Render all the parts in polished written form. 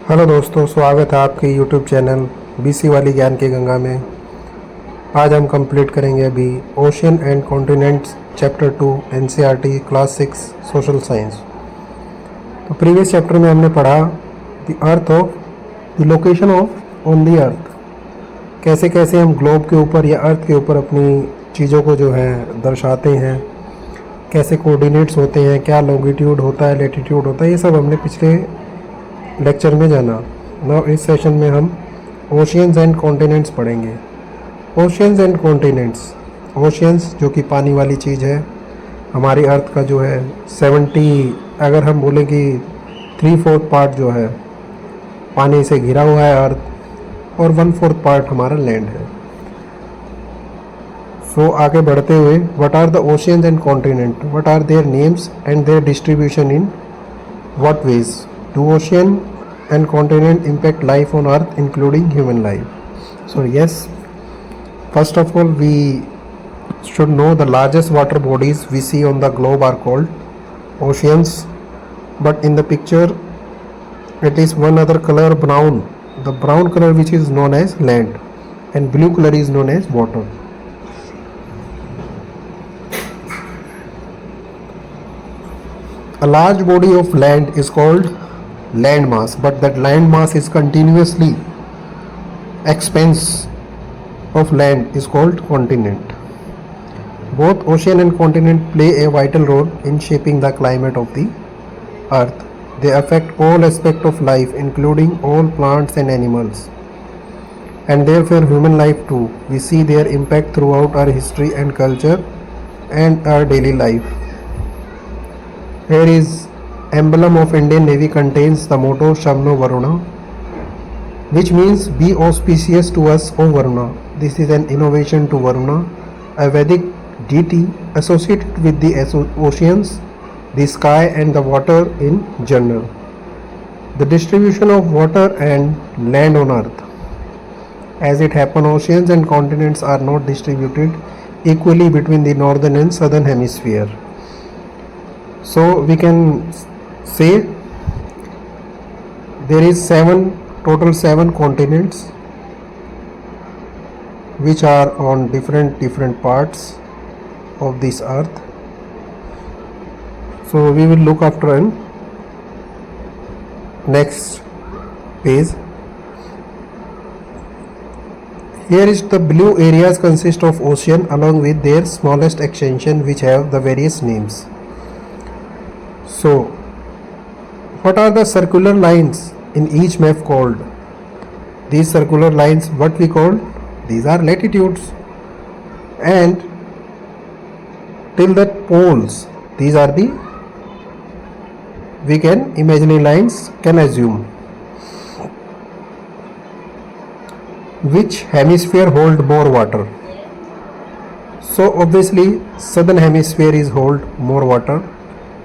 Hello दोस्तों, स्वागत है आपके यूट्यूब चैनल बीसी वाली ज्ञान की गंगा में। आज हम कंप्लीट करेंगे अभी ocean and continents chapter 2 NCERT class 6 social science. तो प्रीवियस चैप्टर में हमने पढ़ा the earth of the location of on the earth, कैसे कैसे हम ग्लोब के ऊपर या अर्थ के ऊपर अपनी चीज़ों को जो है दर्शाते हैं, कैसे कोऑर्डिनेट्स होते हैं, क्या लॉन्गिट्यूड होता है, लैटिट्यूड होता है, ये सब हमने पिछले लेक्चर में जाना। नाउ इस सेशन में हम ओशियंस एंड कॉन्टिनेंट्स पढ़ेंगे। ओशियंस एंड कॉन्टिनेंट्स, ओशियंस जो कि पानी वाली चीज़ है, हमारी अर्थ का जो है 70, अगर हम बोलें कि 3/4 पार्ट जो है पानी से घिरा हुआ है अर्थ, और 1/4 पार्ट हमारा लैंड है। सो आगे बढ़ते हुए, what are the oceans and continent, what are their names and their distribution in what ways do ocean and continent impact life on earth including human life? So yes, first of all we should know the largest water bodies we see on the globe are called oceans, but in the picture it is one other color, brown. The brown color which is known as land and blue color is known as water. A large body of land is called land mass, but that land mass is continuously expanse of land is called continent. Both ocean and continent play a vital role in shaping the climate of the earth. They affect all aspects of life, including all plants and animals, and therefore human life too. We see their impact throughout our history and culture and our daily life. Here is emblem of Indian Navy contains the motto Shamno Varuna, which means be auspicious to us, O Varuna. This is an innovation to Varuna, a Vedic deity associated with the oceans, the sky and the water in general. The distribution of water and land on earth. As it happens, oceans and continents are not distributed equally between the northern and southern hemisphere. So we can say there is total seven continents which are on different parts of this earth. So we will look after in next page. Here is the blue areas consist of ocean along with their smallest extension which have the various names. So what are the circular lines in each map called? These circular lines, what we call? These are latitudes. And till the poles, these are the, we can imaginary lines can assume. Which hemisphere hold more water? So obviously southern hemisphere is hold more water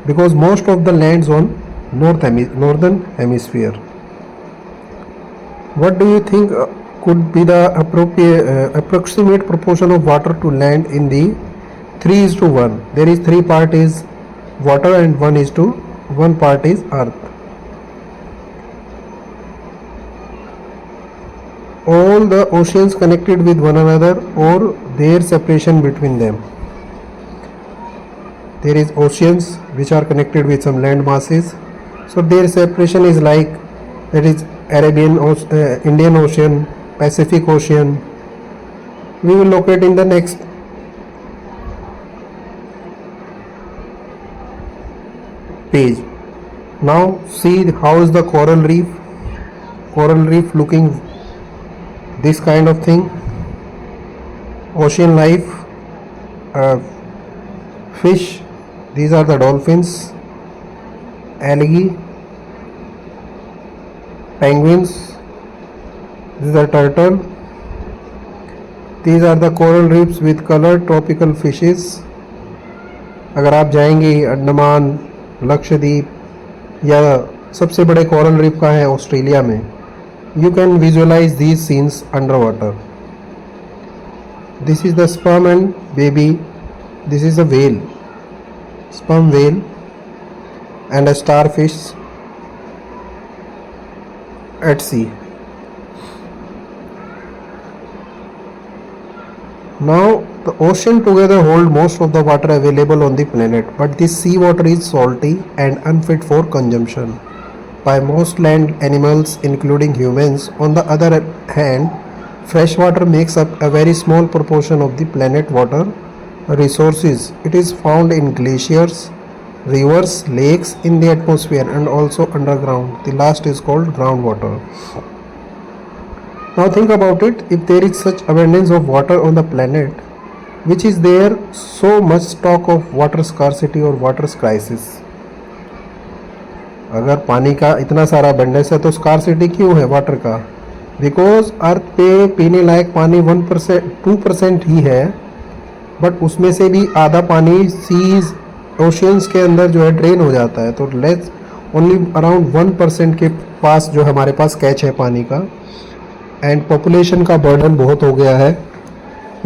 because most of the lands on northern hemisphere. What do you think could be the approximate proportion of water to land in the 3:1? There is 3 part is water and 1 part is earth. All the oceans connected with one another or their separation between them. There is oceans which are connected with some land masses. So their separation is like, that is Indian Ocean, Pacific Ocean. We will locate in the next page. Now see how is the coral reef. Coral reef looking this kind of thing. Ocean life, fish, these are the dolphins, algae, penguins, this is the turtle. These are the coral reefs with colored tropical fishes. अगर आप जाएंगे अंडमान, लक्षद्वीप या सबसे बड़े coral reef का है Australia में, you can visualize these scenes underwater. This is the sperm and baby. This is a whale, sperm whale, and a starfish. at sea. Now, the ocean together hold most of the water available on the planet, but this sea water is salty and unfit for consumption by most land animals, including humans. On the other hand, fresh water makes up a very small proportion of the planet water resources. It is found in glaciers, rivers, lakes, in the atmosphere, and also underground. The last is called groundwater. Now think about it, if there is such abundance of water on the planet, which is there so much talk of water scarcity or water crisis. अगर पानी का इतना सारा abundance है तो scarcity क्यों है water का? बिकॉज अर्थ पे पीने लायक पानी 1% 2% ही है, बट उसमें से भी आधा पानी सीज ओशियंस के अंदर जो है ड्रेन हो जाता है, तो लेट्स ओनली अराउंड 1% के पास जो हमारे पास कैच है पानी का. एंड पॉपुलेशन का बर्डन बहुत हो गया है,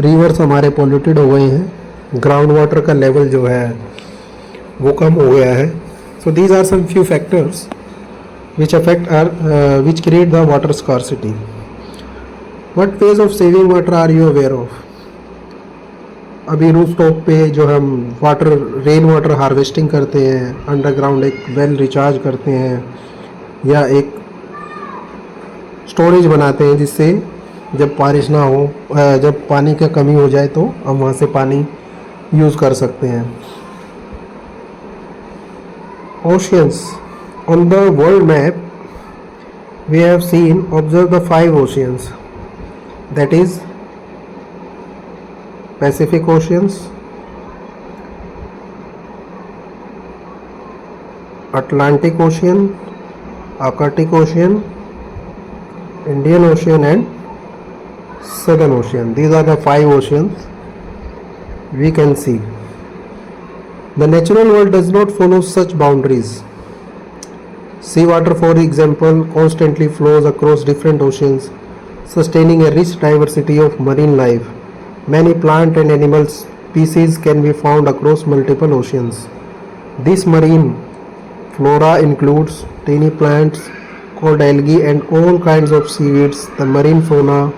रिवर्स हमारे पोल्यूटेड हो गए हैं, ग्राउंड वाटर का लेवल जो है वो कम हो गया है. So these are some few factors which affect which create the water scarcity. What ways of saving water are you aware of? अभी रूफ टॉप पे जो हम वाटर रेन वाटर हार्वेस्टिंग करते हैं, अंडरग्राउंड एक वेल रिचार्ज करते हैं या एक स्टोरेज बनाते हैं जिससे जब बारिश ना हो, जब पानी की कमी हो जाए तो हम वहाँ से पानी यूज़ कर सकते हैं. Oceans. On the world map, we have seen, observe the 5 oceans. That is Pacific Oceans, Atlantic Ocean, Arctic Ocean, Indian Ocean and Southern Ocean. These are the 5 oceans we can see. The natural world does not follow such boundaries. Seawater, for example, constantly flows across different oceans, sustaining a rich diversity of marine life. Many plant and animal species can be found across multiple oceans. This marine flora includes tiny plants called algae and all kinds of seaweeds. The marine fauna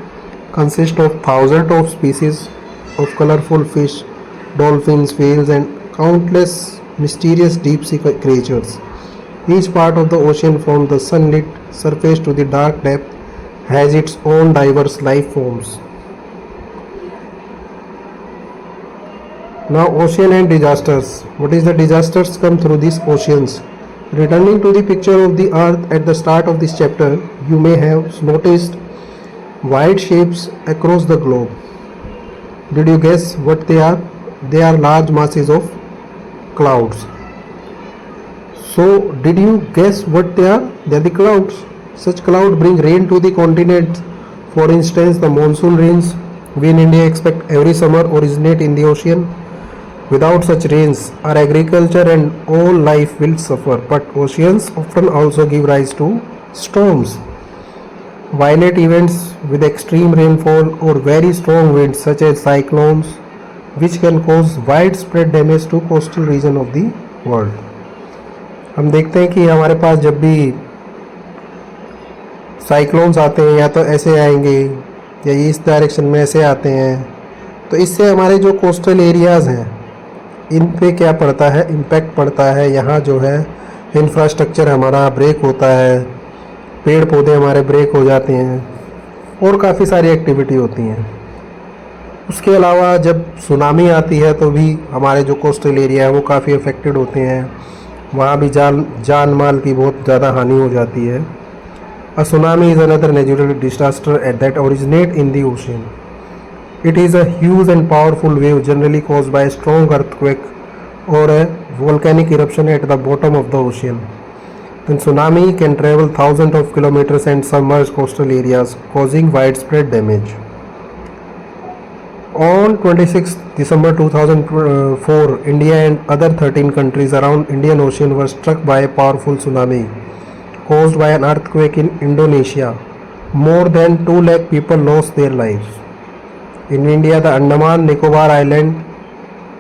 consists of thousands of species of colorful fish, dolphins, whales, and countless mysterious deep sea creatures. Each part of the ocean, from the sunlit surface to the dark depth, has its own diverse life forms. Now, ocean and disasters. What is the disasters come through these oceans? Returning to the picture of the earth at the start of this chapter, you may have noticed wide shapes across the globe. Did you guess what they are? They are large masses of clouds. So, did you guess what they are? They are the clouds. Such clouds bring rain to the continent. For instance, the monsoon rains we in India expect every summer originate in the ocean. Without such rains, our agriculture and all life will suffer. But oceans often also give rise to storms. Violent events with extreme rainfall or very strong winds such as cyclones, which can cause widespread damage to coastal region of the world. हम देखते हैं कि हमारे पास जब भी cyclones आते हैं या तो ऐसे आएंगे या इस डायरेक्शन में ऐसे आते हैं, तो इससे हमारे जो कोस्टल एरियाज़ हैं इन पे क्या पड़ता है, इम्पैक्ट पड़ता है. यहाँ जो है इंफ्रास्ट्रक्चर हमारा ब्रेक होता है, पेड़ पौधे हमारे ब्रेक हो जाते हैं और काफ़ी सारी एक्टिविटी होती हैं. उसके अलावा जब सुनामी आती है तो भी हमारे जो कोस्टल एरिया है वो काफ़ी अफेक्टेड होते हैं, वहाँ भी जान माल की बहुत ज़्यादा हानि हो जाती है. अ tsunami is another natural disaster at that originate in the ocean. It is a huge and powerful wave generally caused by strong earthquake और a volcanic eruption at the bottom of the ocean. Then tsunami can travel thousands of kilometers and submerge coastal areas, causing widespread damage. On 26 December 2004, India and other 13 countries around Indian Ocean were struck by a powerful tsunami caused by an earthquake in Indonesia. More than 2 lakh people lost their lives. In India, the Andaman Nicobar Island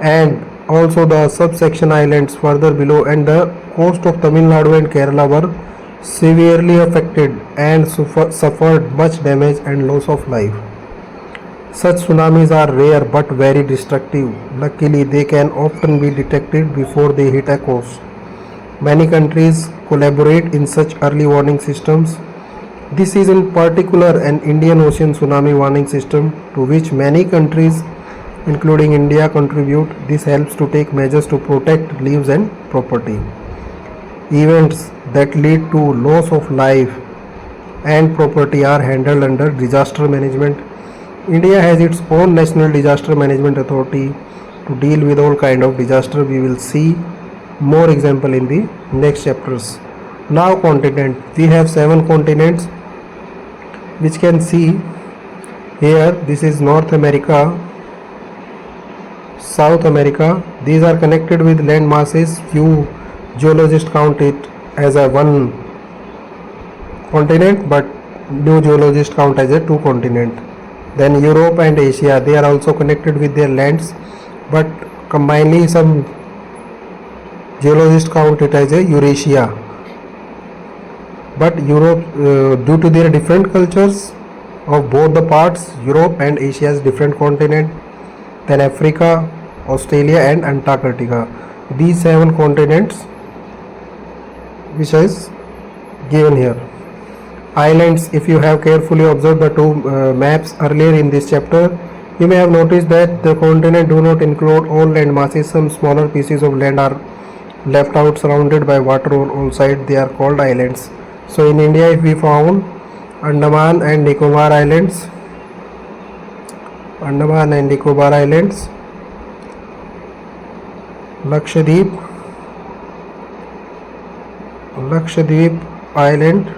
and also the subsection islands further below and the coast of Tamil Nadu and Kerala were severely affected and suffered much damage and loss of life. Such tsunamis are rare but very destructive. Luckily, they can often be detected before they hit a coast. Many countries collaborate in such early warning systems. This is in particular an Indian Ocean Tsunami Warning System to which many countries, including India, contribute. This helps to take measures to protect lives and property. Events that lead to loss of life and property are handled under disaster management. India has its own national disaster management authority to deal with all kind of disaster. We will see more example in the next chapters. Now continent. We have 7 continents which can see here. This is North America, South America. These are connected with land masses. Few geologists count it as a one continent, but new geologists count as a 2 continent. Then Europe and Asia, they are also connected with their lands, but combinedly some geologists count it as a Eurasia. But Europe, due to their different cultures of both the parts, Europe and Asia is different continent. Then Africa, Australia and Antarctica. These 7 continents which is given here. Islands, if you have carefully observed the 2 maps earlier in this chapter, you may have noticed that the continent do not include all land masses. Some smaller pieces of land are left out, surrounded by water on all sides. They are called islands. So in India, if we found Andaman and Nicobar Islands, Lakshadweep Island.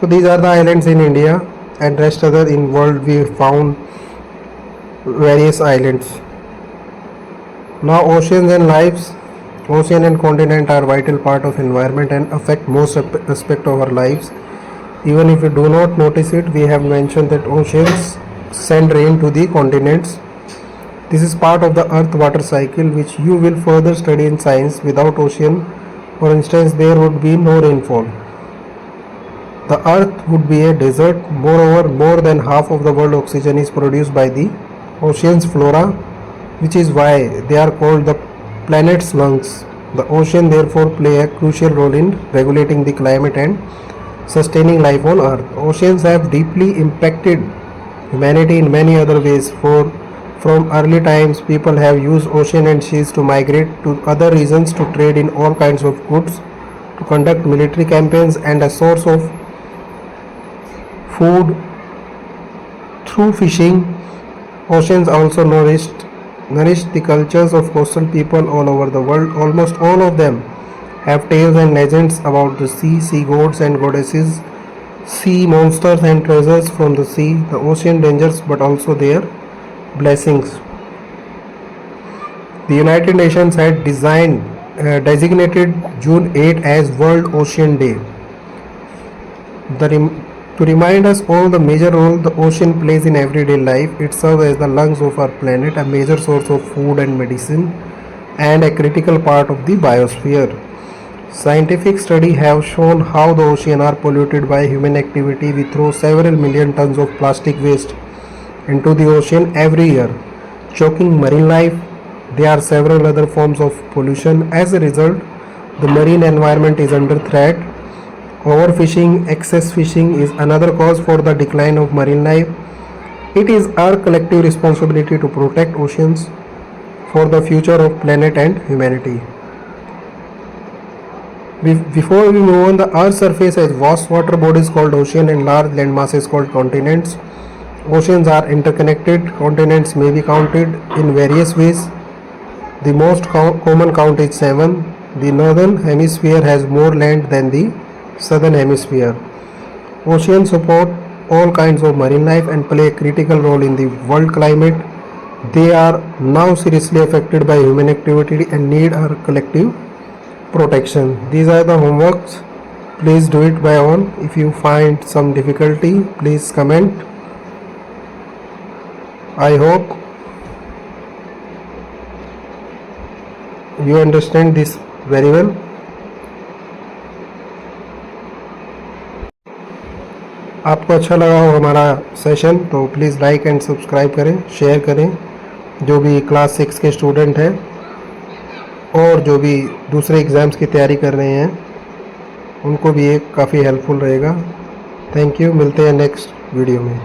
So these are the islands in India, and rest other in world we found various islands. Now oceans and lives. Ocean and continent are vital part of environment and affect most aspect of our lives. Even if we do not notice it, we have mentioned that oceans send rain to the continents. This is part of the earth water cycle which you will further study in science. Without ocean, for instance, there would be no rainfall. The earth would be a desert. Moreover, more than half of the world oxygen is produced by the ocean's flora, which is why they are called the planet's lungs. The ocean therefore play a crucial role in regulating the climate and sustaining life on earth. Oceans have deeply impacted humanity in many other ways. From early times, people have used ocean and seas to migrate to other regions, to trade in all kinds of goods, to conduct military campaigns, and a source of food through fishing. Oceans also nourished the cultures of coastal people all over the world. Almost all of them have tales and legends about the sea, sea gods and goddesses, sea monsters and treasures from the sea, the ocean dangers, but also their blessings. The United Nations had designated June 8 as World Ocean Day. To remind us all the major role the ocean plays in everyday life. It serves as the lungs of our planet, a major source of food and medicine, and a critical part of the biosphere. Scientific studies have shown how the oceans are polluted by human activity. We throw several million tons of plastic waste into the ocean every year, choking marine life. There are several other forms of pollution. As a result, the marine environment is under threat. Overfishing, excess fishing is another cause for the decline of marine life. It is our collective responsibility to protect oceans for the future of planet and humanity. Before we move on, the Earth's surface has vast water bodies called ocean and large land masses called continents. Oceans are interconnected. Continents may be counted in various ways. The most common count is 7. The northern hemisphere has more land than the southern hemisphere. Oceans support all kinds of marine life and play a critical role in the world climate. They are now seriously affected by human activity and need our collective protection. These are the homeworks. Please do it by own. If you find some difficulty, please comment. I hope you understand this very well. आपको अच्छा लगा हो हमारा session तो please like and subscribe करें, share करें। जो भी क्लास 6 के स्टूडेंट हैं और जो भी दूसरे एग्ज़ाम्स की तैयारी कर रहे हैं उनको भी ये काफ़ी हेल्पफुल रहेगा। थैंक यू, मिलते हैं नेक्स्ट वीडियो में।